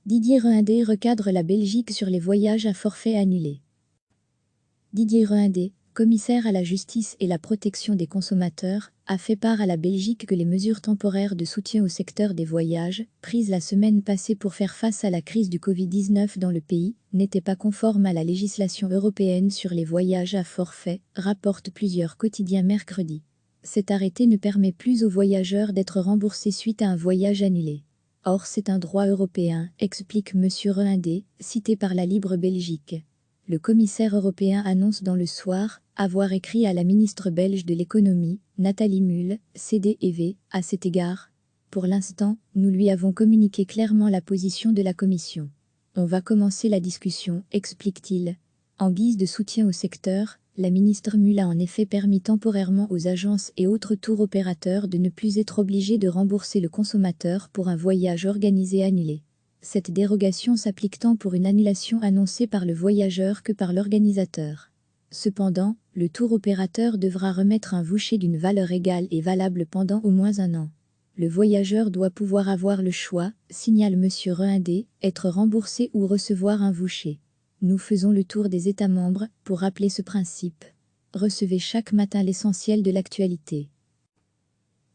Didier Reynders recadre la Belgique sur les voyages à forfait annulés. Didier Reynders, commissaire à la justice et la protection des consommateurs, a fait part à la Belgique que les mesures temporaires de soutien au secteur des voyages, prises la semaine passée pour faire face à la crise du Covid-19 dans le pays, n'étaient pas conformes à la législation européenne sur les voyages à forfait, rapportent plusieurs quotidiens mercredi. Cet arrêté ne permet plus aux voyageurs d'être remboursés suite à un voyage annulé. Or, c'est un droit européen, explique M. Reynders, cité par la Libre Belgique. Le commissaire européen annonce dans Le Soir avoir écrit à la ministre belge de l'économie, Nathalie Mülle, CDEV, à cet égard. Pour l'instant, nous lui avons communiqué clairement la position de la Commission. On va commencer la discussion, explique-t-il. En guise de soutien au secteur, la ministre Mülle a en effet permis temporairement aux agences et autres tour opérateurs de ne plus être obligés de rembourser le consommateur pour un voyage organisé annulé. Cette dérogation s'applique tant pour une annulation annoncée par le voyageur que par l'organisateur. Cependant, le tour opérateur devra remettre un voucher d'une valeur égale et valable pendant au moins un an. Le voyageur doit pouvoir avoir le choix, signale M. Reynders, être remboursé ou recevoir un voucher. Nous faisons le tour des États membres pour rappeler ce principe. Recevez chaque matin l'essentiel de l'actualité.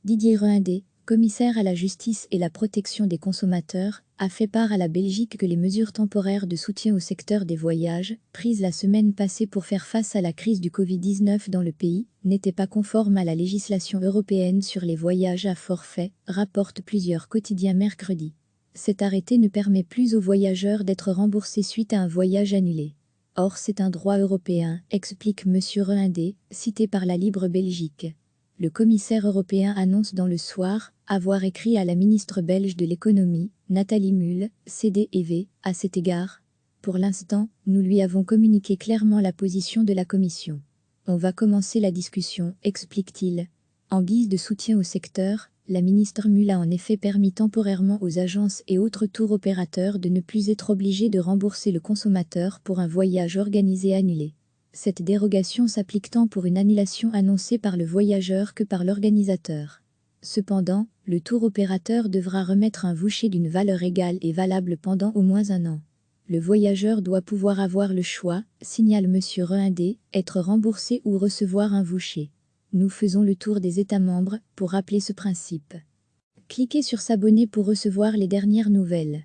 Didier Reynders, commissaire à la justice et la protection des consommateurs, a fait part à la Belgique que les mesures temporaires de soutien au secteur des voyages, prises la semaine passée pour faire face à la crise du Covid-19 dans le pays, n'étaient pas conformes à la législation européenne sur les voyages à forfait, rapportent plusieurs quotidiens mercredi. Cet arrêté ne permet plus aux voyageurs d'être remboursés suite à un voyage annulé. Or, c'est un droit européen, explique M. Reynders, cité par la Libre Belgique. Le commissaire européen annonce dans Le Soir avoir écrit à la ministre belge de l'économie, Nathalie Mülle, CDEV, à cet égard. Pour l'instant, nous lui avons communiqué clairement la position de la Commission. On va commencer la discussion, explique-t-il. En guise de soutien au secteur, la ministre Mülle a en effet permis temporairement aux agences et autres tour opérateurs de ne plus être obligés de rembourser le consommateur pour un voyage organisé annulé. Cette dérogation s'applique tant pour une annulation annoncée par le voyageur que par l'organisateur. Cependant, le tour opérateur devra remettre un voucher d'une valeur égale et valable pendant au moins un an. Le voyageur doit pouvoir avoir le choix, signale M. Reynders, être remboursé ou recevoir un voucher. Nous faisons le tour des États membres pour rappeler ce principe. Cliquez sur s'abonner pour recevoir les dernières nouvelles.